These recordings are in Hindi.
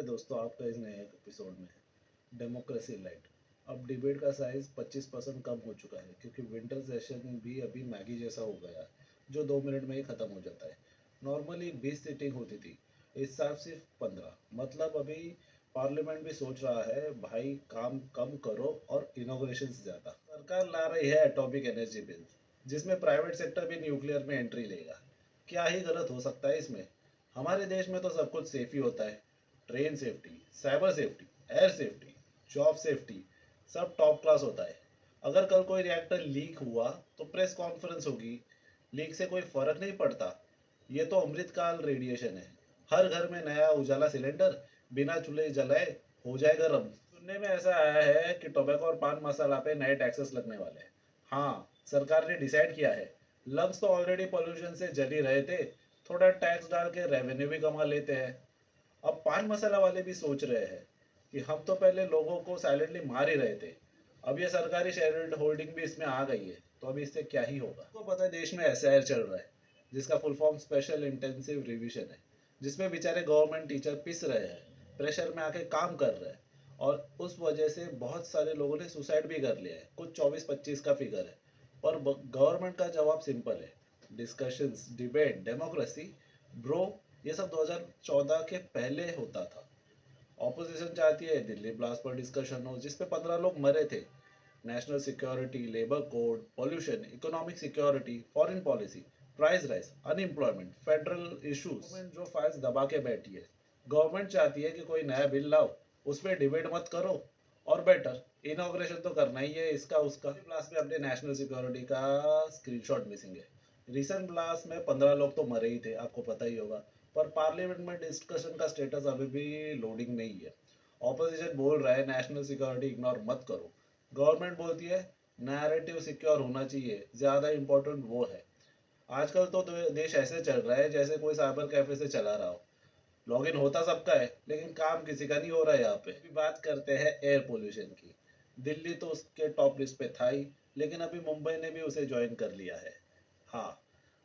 नमस्ते दोस्तों, आपका इस नए एपिसोड में डेमोक्रेसी लाइट। अब डिबेट का साइज 25% कम हो चुका है क्योंकि विंटर सेशन भी अभी मैगी जैसा हो गया है जो 2 मिनट में ही ख़त्म हो जाता है। नॉर्मली 20 सीटिंग होती थी, इस साल सिर्फ 15। मतलब अभी पार्लियामेंट भी सोच रहा है भाई काम कम करो और इनोग्रेशन ज़्यादा। सरकार ला रही है एटॉमिक एनर्जी बिल जिसमें प्राइवेट सेक्टर भी न्यूक्लियर में एंट्री लेगा। क्या ही गलत हो सकता है इसमें। हमारे देश में तो सब कुछ सेफ ही होता है। Train safety, cyber safety, air safety, job safety, सब टॉप क्लास होता है। अगर कल कोई रिएक्टर लीक हुआ तो प्रेस कॉन्फ्रेंस होगी। लीक से कोई फर्क नहीं पड़ता। ये तो अमृतकाल रेडिएशन है। हर घर में नया उजाला सिलेंडर, बिना चूल्हे जलाए हो जाए गर्म। सुनने में ऐसा आया है कि टोबैको और पान मसाला पे नए टैक्सेस लगने वाले हैं। हाँ, सरकार ने डिसाइड किया है। लंग्स तो ऑलरेडी पोल्यूशन से जल ही रहे थे, थोड़ा टैक्स डाल के रेवेन्यू भी कमा लेते हैं। अब पान मसाला वाले भी सोच रहे हैं कि हम तो पहले लोगों को साइलेंटली मार ही रहे थे, अब ये सरकारी शेयर होल्डिंग भी इसमें आ गई है, तो अभी इससे क्या ही होगा। आपको पता है देश में एसआईआर चल रहा है जिसका full form special intensive revision है, जिसमें बेचारे गवर्नमेंट टीचर पिस रहे हैं, प्रेशर में आके काम कर रहे हैं और उस वजह से बहुत सारे लोगों ने सुसाइड भी कर लिया है। कुछ 24-25 का फिगर है। और गवर्नमेंट का जवाब सिंपल है, डिस्कशंस, डिबेट, डेमोक्रेसी। ब्रो, ये सब 2014 के पहले होता था। ऑपोजिशन चाहती है दिल्ली ब्लास्ट पर डिस्कशन हो जिसपे 15 लोग मरे थे। National security, labour code, pollution, economic security, foreign policy, price rise, unemployment, federal issues, जो फाइल्स दबा के बैठी है। गवर्नमेंट चाहती है कि कोई नया बिल लाओ, उस पर डिबेट मत करो और बेटर इनॉग्रेशन तो करना ही है इसका उसका। ब्लास्ट में अपने नेशनल सिक्योरिटी का स्क्रीनशॉट मिसिंग है। रिसेंट ब्लास्ट में 15 लोग तो मरे ही थे, आपको पता ही होगा। पर पार्लियामेंट में डिस्कशन का स्टेटस अभी भी लोडिंग में ही है। ऑपोजिशन बोल रहा है नेशनल सिक्योरिटी इग्नोर मत करो, गवर्नमेंट बोलती है नैरेटिव सिक्योर होना चाहिए, ज़्यादा इंपॉर्टेंट वो है। आजकल तो देश ऐसे चल रहा है जैसे कोई साइबर कैफे से चला रहा हो। लॉगिन होता सबका है लेकिन काम किसी का नहीं हो रहा है। यहाँ पे अभी बात करते हैं एयर पोल्यूशन की। दिल्ली तो उसके टॉप लिस्ट पे था ही, लेकिन अभी मुंबई ने भी उसे ज्वाइन कर लिया है। हाँ,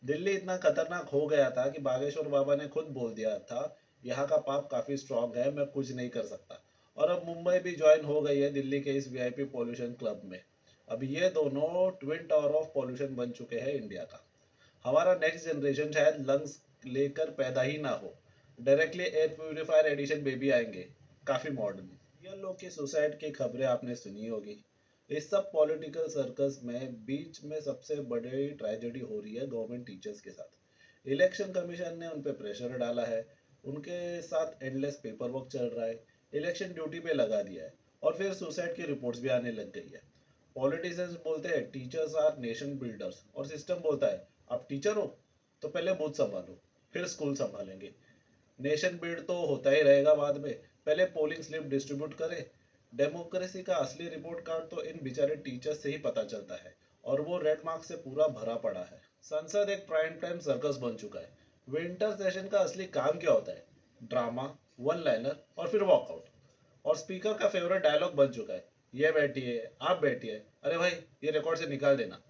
दिल्ली इतना खतरनाक हो गया था कि बागेश्वर बाबा ने खुद बोल दिया था यहाँ का पाप काफी स्ट्रांग है, मैं कुछ नहीं कर सकता। और अब मुंबई भी ज्वाइन हो गई है दिल्ली के इस वीआईपी पॉल्यूशन क्लब में। अब ये दोनों ट्विन टावर ऑफ पॉल्यूशन बन चुके हैं इंडिया का। हमारा नेक्स्ट जनरेशन शायद लंग्स लेकर पैदा ही ना हो, directly air purifier edition baby आएंगे, काफी मॉडर्न। ये लोग की सुसाइड की खबरें आपने सुनी होगी। इस सब पॉलिटिकल सर्कस में बीच में सबसे बड़ी ट्रेजेडी हो रही है गवर्नमेंट टीचर्स के साथ। इलेक्शन कमीशन ने उन पे प्रेशर डाला है, उनके साथ एंडलेस पेपर वर्क चल रहा है, इलेक्शन ड्यूटी पे लगा दिया है और फिर सुसाइड की रिपोर्ट्स भी आने लग गई है। पॉलिटिशियंस बोलते हैं टीचर्स आर नेशन बिल्डर्स और सिस्टम बोलता है आप टीचर हो तो पहले बूथ संभालो, फिर स्कूल संभालेंगे। नेशन बिल्ड तो होता ही रहेगा बाद में, पहले पोलिंग स्लिप डिस्ट्रीब्यूट करें। डेमोक्रेसी का असली रिपोर्ट कार्ड तो इन बेचारे टीचर्स से ही पता चलता है और वो रेड मार्क से पूरा भरा पड़ा है। संसद एक प्राइम टाइम सर्कस बन चुका है। विंटर सेशन का असली काम क्या होता है? ड्रामा, वन लाइनर और फिर वॉकआउट। और स्पीकर का फेवरेट डायलॉग बन चुका है, ये बैठिए आप बैठिए, अरे भाई ये रिकॉर्ड से निकाल देना।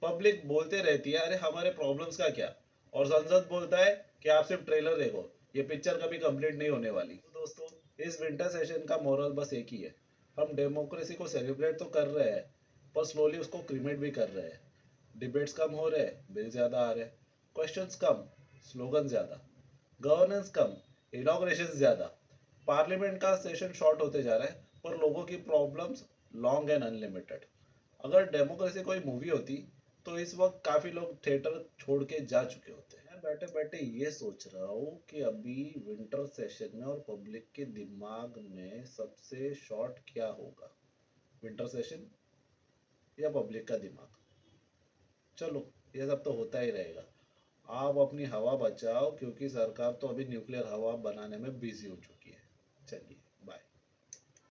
पब्लिक बोलते रहती है अरे हमारे प्रॉब्लम्स का क्या, और संसद बोलता है कि आप सिर्फ ट्रेलर देखो, ये पिक्चर कभी कंप्लीट नहीं होने वाली। तो दोस्तों, इस विंटर सेशन का मोरल बस एक ही है, हम डेमोक्रेसी को सेलिब्रेट तो कर रहे हैं पर स्लोली उसको क्रिमेट भी कर रहे हैं। डिबेट्स कम हो रहे हैं, बिल ज़्यादा आ रहे हैं, क्वेश्चंस कम, स्लोगन ज़्यादा, गवर्नेंस कम, इनॉग्रेशन ज़्यादा। पार्लियामेंट का सेशन शॉर्ट होते जा रहा है पर लोगों की प्रॉब्लम्स लॉन्ग एंड अनलिमिटेड। अगर डेमोक्रेसी कोई मूवी होती तो इस वक्त काफ़ी लोग थिएटर छोड़ के जा चुके होते हैं। मैं बैठे बैठे ये सोच रहा हूँ कि अभी विंटर सेशन में और पब्लिक के दिमाग में सबसे शॉर्ट क्या होगा, विंटर सेशन या पब्लिक का दिमाग। चलो, ये सब तो होता ही रहेगा। आप अपनी हवा बचाओ क्योंकि सरकार तो अभी न्यूक्लियर हवा बनाने में बिजी हो चुकी है। चलिए।